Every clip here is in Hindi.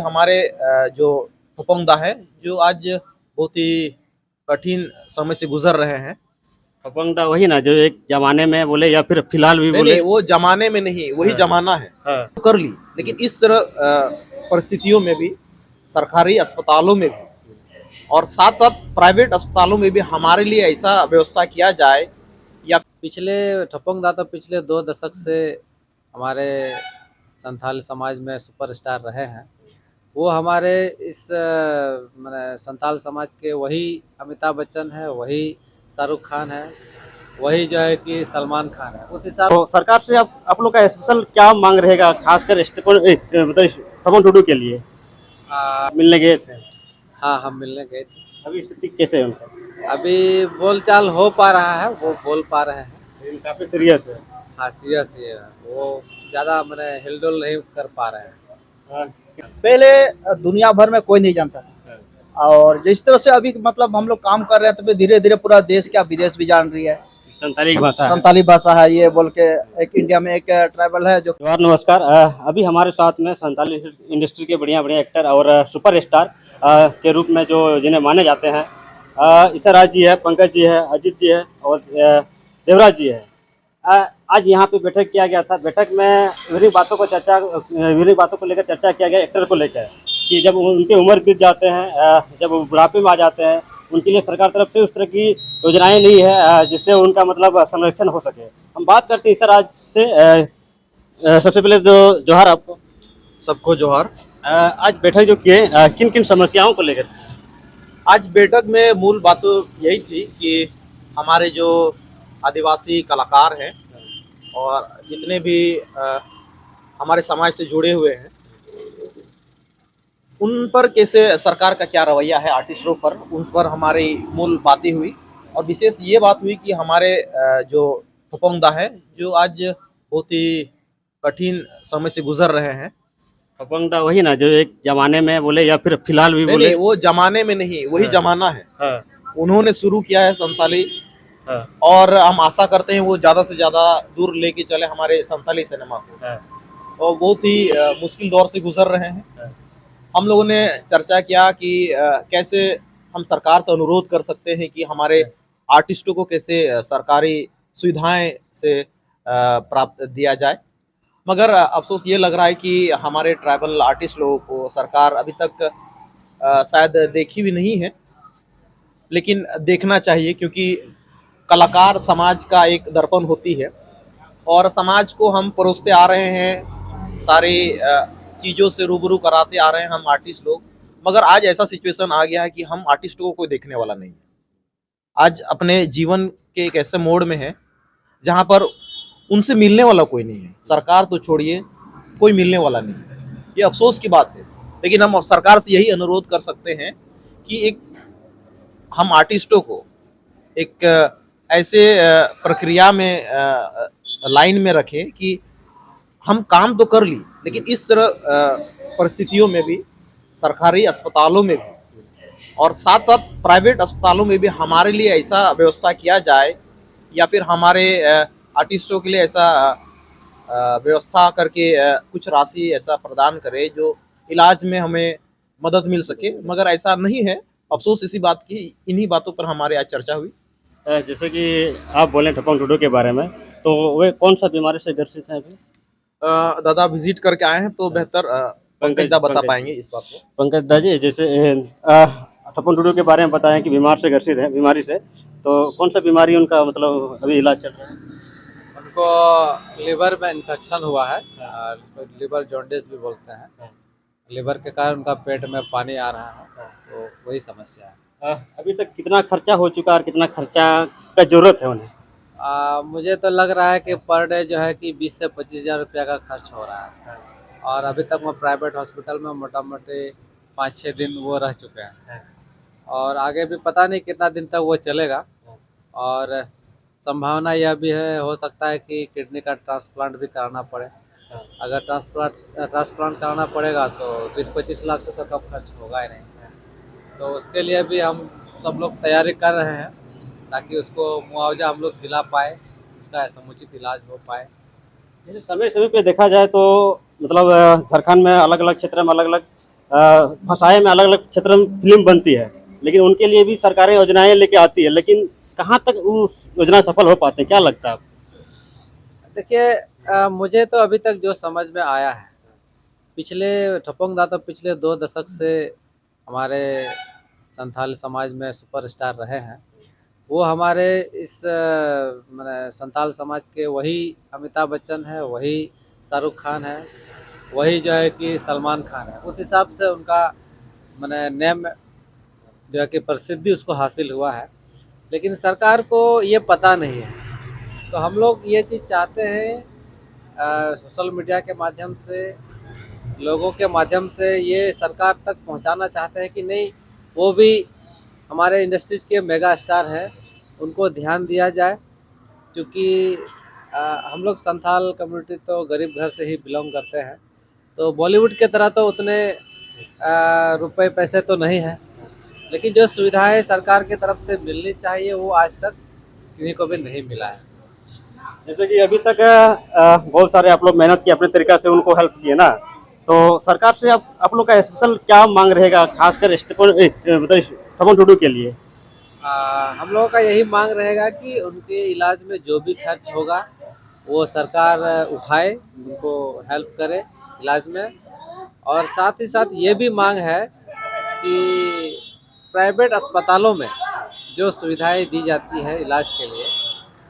हमारे जो थपौंदा है जो आज बहुत ही कठिन समय से गुजर रहे हैं। अपंगता वही ना जो एक जमाने में बोले या फिर फिलहाल भी नहीं बोले। नहीं, वो जमाने में नहीं, वही हाँ, जमाना है। हाँ, तो कर ली, लेकिन इस तरह परिस्थितियों में भी सरकारी अस्पतालों में भी और साथ साथ प्राइवेट अस्पतालों में भी हमारे लिए ऐसा व्यवस्था किया जाए या पिछले ठप्पंग दाता पिछले 2 दशक से हमारे संथाली समाज में सुपरस्टार रहे हैं। वो हमारे इस माने संथाल समाज के वही अमिताभ बच्चन है, वही शाहरुख खान है, वही जो है कि सलमान खान है। उस हिसाब तो सरकार से आप लोग का स्पेशल क्या मांग रहेगा, खासकर मतलब पवन टुडू के लिए मिलने गए थे? हाँ, हम मिलने गए थे। अभी स्थिति कैसे है उनका? अभी बोलचाल हो पा रहा है, वो बोल पा रहे हैं। लेकिन काफी सीरियस है। हाँ, सीरियस ही है। वो ज़्यादा माने हिल-डुल नहीं कर पा रहे हैं। हाँ, पहले दुनिया भर में कोई नहीं जानता था और जिस तरह से अभी मतलब हम लोग काम कर रहे हैं तो धीरे धीरे पूरा देश क्या विदेश भी जान रही है। संताली भाषा है। संताली भाषा है ये बोल के एक इंडिया में एक ट्राइबल है जो जवाहर नमस्कार। अभी हमारे साथ में संताली इंडस्ट्री के बढ़िया बढ़िया एक्टर और सुपर स्टार के रूप में जो जिन्हें माने जाते हैं ईसराज जी है, पंकज जी है, अजीत जी है और देवराज जी है। आज यहाँ पे बैठक किया गया था। बैठक में विभिन्न बातों को लेकर चर्चा किया गया एक्टर को लेकर कि जब उनकी उम्र बीत जाते हैं, जब वो बुढ़ापे में आ जाते हैं, उनके लिए सरकार तरफ से उस तरह की योजनाएं नहीं है जिससे उनका मतलब संरक्षण हो सके। हम बात करते हैं ईसराज से। सबसे पहले तो जोहार आपको। सबको जोहार। आज बैठक जो किए किन किन समस्याओं को लेकर? आज बैठक में मूल बात तो यही थी कि हमारे जो आदिवासी कलाकार हैं और जितने भी हमारे समाज से जुड़े हुए हैं उन पर कैसे सरकार का क्या रवैया है, आर्टिस्टों पर, उन पर हमारी मूल बातें हुई। और विशेष ये बात हुई कि हमारे जो थपौंदा है जो आज बहुत ही कठिन समय से गुजर रहे हैं। अपंगता वही ना जो एक जमाने में बोले या फिर फिलहाल भी नहीं बोले। नहीं, वो जमाने में नहीं, वही हाँ, जमाना है। हाँ, उन्होंने शुरू किया है संथाली हाँ, और हम आशा करते हैं वो ज़्यादा से ज़्यादा दूर लेके चले हमारे संथाली सिनेमा को। हाँ, और बहुत ही मुश्किल दौर से गुजर रहे हैं। हाँ। हम लोगों ने चर्चा किया कि कैसे हम सरकार से अनुरोध कर सकते हैं कि हमारे आर्टिस्टों को कैसे सरकारी सुविधाएं से प्राप्त दिया जाए। मगर अफसोस ये लग रहा है कि हमारे ट्राइबल आर्टिस्ट लोगों को सरकार अभी तक शायद देखी भी नहीं है, लेकिन देखना चाहिए क्योंकि कलाकार समाज का एक दर्पण होती है और समाज को हम परोसते आ रहे हैं, सारी चीज़ों से रूबरू कराते आ रहे हैं हम आर्टिस्ट लोग। मगर आज ऐसा सिचुएशन आ गया है कि हम आर्टिस्टों को कोई देखने वाला नहीं है। आज अपने जीवन के एक ऐसे मोड़ में है जहाँ पर उनसे मिलने वाला कोई नहीं है। सरकार तो छोड़िए, कोई मिलने वाला नहीं है। ये अफसोस की बात है, लेकिन हम सरकार से यही अनुरोध कर सकते हैं कि एक हम आर्टिस्टों को एक ऐसे प्रक्रिया में लाइन में रखें कि हम काम तो कर ली, लेकिन इस तरह परिस्थितियों में भी सरकारी अस्पतालों में भी और साथ साथ प्राइवेट अस्पतालों में भी हमारे लिए ऐसा व्यवस्था किया जाए या फिर हमारे आर्टिस्टों के लिए ऐसा व्यवस्था करके कुछ राशि ऐसा प्रदान करे जो इलाज में हमें मदद मिल सके। मगर ऐसा नहीं है, अफसोस इसी बात की। इन्हीं बातों पर हमारे आज चर्चा हुई। जैसे कि आप बोले ठपंग टुडू के बारे में, तो वे कौन सा बीमारी से ग्रसित है अभी? दादा विजिट करके आए हैं तो बेहतर पंकज दा बता पाएंगे इस बात को। पंकज दा जी, जैसे ठपंग टुडू के बारे में बताएं कि बीमार से ग्रसित है बीमारी से, तो कौन सा बीमारी उनका मतलब अभी इलाज चल रहा है? उनको लिवर में इन्फेक्शन हुआ है, इसको लिवर जॉन्डिस भी बोलते हैं। लिवर के कारण उनका पेट में पानी आ रहा है, तो वही समस्या है। अभी तक कितना खर्चा हो चुका और कितना खर्चा का जरूरत है उन्हें? मुझे तो लग रहा है कि पर डे जो है कि 20 से 25 हज़ार रुपया का खर्च हो रहा है। और अभी तक वो प्राइवेट हॉस्पिटल में मोटा मोटी 5-6 दिन वो रह चुके हैं और आगे भी पता नहीं कितना दिन तक वो चलेगा। और संभावना यह भी है, हो सकता है कि किडनी का ट्रांसप्लांट भी कराना पड़े। अगर ट्रांसप्लांट कराना पड़ेगा तो 20-25 लाख से तो कम खर्च होगा ही नहीं। तो उसके लिए भी हम सब लोग तैयारी कर रहे हैं ताकि उसको मुआवजा हम लोग दिला पाए, उसका समुचित इलाज हो पाए। जैसे समय समय पे देखा जाए तो मतलब झारखंड में अलग अलग क्षेत्र में अलग अलग भाषाएं में अलग अलग क्षेत्र में फिल्म बनती है, लेकिन उनके लिए भी सरकारें योजनाएं लेके आती है, लेकिन कहाँ तक उस योजना सफल हो पाते हैं, क्या लगता है आपको? देखिए, मुझे तो अभी तक जो समझ में आया है, पिछले ठपंग दाता पिछले 2 दशक से हमारे संथाल समाज में सुपरस्टार रहे हैं। वो हमारे इस माने संथाल समाज के वही अमिताभ बच्चन है, वही शाहरुख खान है, वही जो है कि सलमान खान है। उस हिसाब से उनका माने नेम जो है कि प्रसिद्धि उसको हासिल हुआ है। लेकिन सरकार को ये पता नहीं है। तो हम लोग ये चीज़ चाहते हैं, सोशल मीडिया के माध्यम से, लोगों के माध्यम से ये सरकार तक पहुंचाना चाहते हैं कि नहीं, वो भी हमारे इंडस्ट्रीज के मेगा स्टार हैं, उनको ध्यान दिया जाए। क्योंकि हम लोग संथाल कम्युनिटी तो गरीब घर से ही बिलोंग करते हैं, तो बॉलीवुड के तरह तो उतने रुपए पैसे तो नहीं है, लेकिन जो सुविधाएं सरकार की तरफ से मिलनी चाहिए वो आज तक किसी को भी नहीं मिला है। जैसे कि अभी तक बहुत सारे आप लोग मेहनत की अपने तरीका से उनको हेल्प किए ना, तो सरकार से आप लोग का स्पेशल क्या मांग रहेगा, खासकर मतलब ठपंग टुडू के लिए? हम लोगों का यही मांग रहेगा कि उनके इलाज में जो भी खर्च होगा वो सरकार उठाए, उनको हेल्प करे इलाज में। और साथ ही साथ ये भी मांग है कि प्राइवेट अस्पतालों में जो सुविधाएं दी जाती है इलाज के लिए,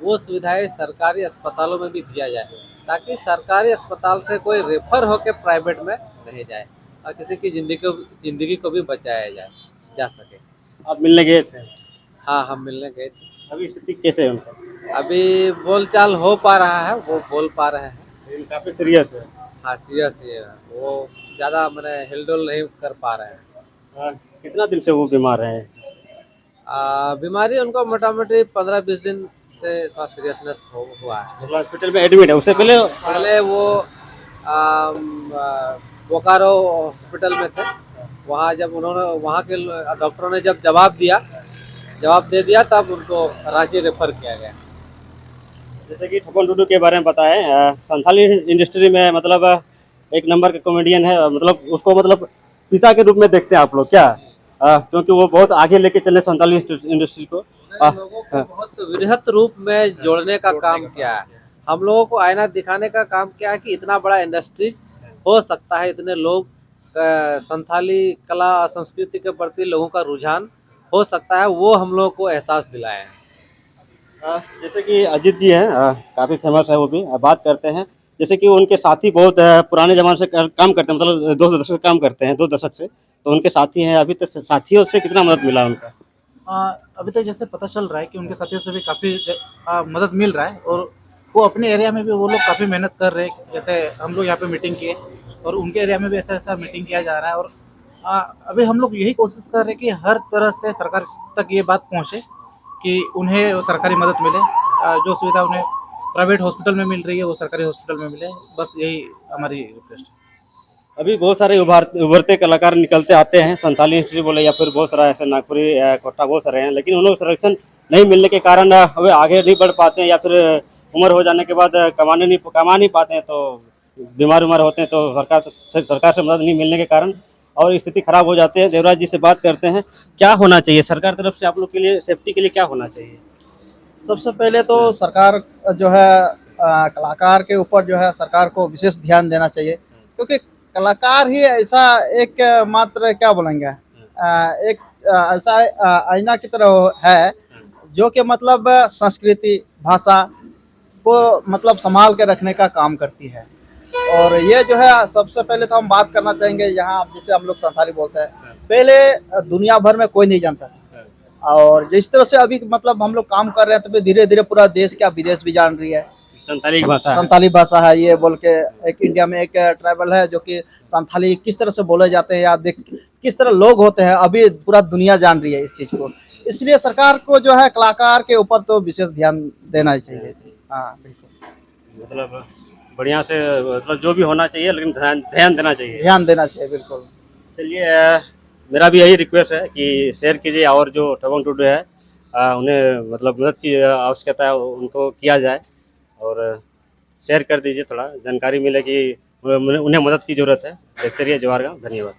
वो सुविधाएं सरकारी अस्पतालों में भी दिया जाए, ताकि सरकारी अस्पताल से कोई रेफर होकर प्राइवेट में नहीं जाए और किसी की ज़िंदगी को भी बचाया जा सके। आप मिलने गए थे? हाँ, हम मिलने गए थे। अभी स्थिति कैसे है उनका? अभी बोलचाल हो पा रहा है, वो बोल पा रहे हैं। लेकिन काफी सीरियस है। हाँ, सीरियस ही है, वो ज़्यादा मैंने हिल-डुल नहीं कर पा रहे हैं। कितना दिन से वो बीमार है? बीमारी उनको मोटा-मोटी 15-20 दिन से थोड़ा सीरियसनेस हुआ है। मतलब हॉस्पिटल में एडमिट है, उससे पहले पहले वो बोकारो हॉस्पिटल में थे। वहाँ जब उन्होंने वहाँ के डॉक्टरों ने जब जवाब दे दिया, तब उनको रांची रेफर किया गया। जैसे कि ठपंग टुडू के बारे में बताएं, संथाली इंडस्ट्री में मतलब एक नंबर का कॉमेडियन है, मतलब उसको मतलब पिता के रूप में देखते हैं आप लोग क्या? क्योंकि वो बहुत आगे लेके चले संथाली इंडस्ट्री को। लोगों को बहुत वृहत रूप में जोड़ने का काम किया है। हम लोगों को आईना दिखाने का काम किया है कि इतना बड़ा इंडस्ट्रीज हो सकता है, इतने लोग संथाली कला और संस्कृति के प्रति लोगों का रुझान हो सकता है, वो हम लोगों को एहसास दिलाया है। जैसे कि अजीत जी हैं, काफ़ी फेमस है वो भी। बात करते हैं जैसे कि उनके साथी बहुत पुराने ज़माने से काम करते हैं, मतलब 2 दशक से काम करते हैं, 2 दशक से, तो उनके साथी हैं। अभी तक साथियों से कितना मदद मिला उनका? अभी तक जैसे पता चल रहा है कि उनके साथियों से भी काफ़ी मदद मिल रहा है, और वो अपने एरिया में भी वो लोग काफ़ी मेहनत कर रहे हैं। जैसे हम लोग यहाँ पे मीटिंग किए, और उनके एरिया में भी ऐसा मीटिंग किया जा रहा है। और अभी हम लोग यही कोशिश कर रहे हैं कि हर तरह से सरकार तक ये बात पहुँचे कि उन्हें वो सरकारी मदद मिले, जो सुविधा उन्हें प्राइवेट हॉस्पिटल में मिल रही है वो सरकारी हॉस्पिटल में मिले। बस यही हमारी रिक्वेस्ट है। अभी बहुत सारे उभरते कलाकार निकलते आते हैं, संथाली इंडस्ट्री बोले या फिर बहुत सारा ऐसे नागपुरी कोटा बहुत सारे हैं, लेकिन उन लोग संरक्षण नहीं मिलने के कारण वे आगे नहीं बढ़ पाते हैं, या फिर उम्र हो जाने के बाद कमा नहीं पाते हैं, तो बीमार होते हैं, तो सरकार से मदद नहीं मिलने के कारण और स्थिति खराब हो जाती है। देवराज जी से बात करते हैं, क्या होना चाहिए सरकार तरफ से आप लोग के लिए, सेफ्टी के लिए क्या होना चाहिए? सबसे पहले तो सरकार जो है कलाकार के ऊपर जो है सरकार को विशेष ध्यान देना चाहिए, क्योंकि कलाकार ही ऐसा एक मात्र क्या बोलेंगे एक ऐसा आईना की तरह है, जो कि मतलब संस्कृति भाषा को मतलब संभाल के रखने का काम करती है। और ये जो है सबसे पहले तो हम बात करना चाहेंगे, यहाँ जिसे हम लोग संथाली बोलते हैं, पहले दुनिया भर में कोई नहीं जानता था, और जिस तरह से अभी मतलब हम लोग काम कर रहे हैं, तो धीरे धीरे पूरा देश क्या विदेश भी जान रही है संथाली भाषा है। ये बोल के एक इंडिया में एक ट्राइबल है जो कि संथाली किस तरह से बोले जाते हैं, या देख किस तरह लोग होते हैं, अभी पूरा दुनिया जान रही है इस चीज़ को। इसलिए सरकार को जो है कलाकार के ऊपर तो विशेष ध्यान देना चाहिए। हाँ बिल्कुल, मतलब बढ़िया से मतलब जो भी होना चाहिए, लेकिन ध्यान देना चाहिए। ध्यान देना चाहिए बिल्कुल। चलिए, मेरा भी यही रिक्वेस्ट है कि शेयर कीजिए, और जो ठपंग टुडू है उन्हें मतलब मदद की आवश्यकता है, उनको किया जाए, और शेयर कर दीजिए, थोड़ा जानकारी मिले कि उन्हें मदद की ज़रूरत है। देखते रहिए जवाहर गाँव। धन्यवाद।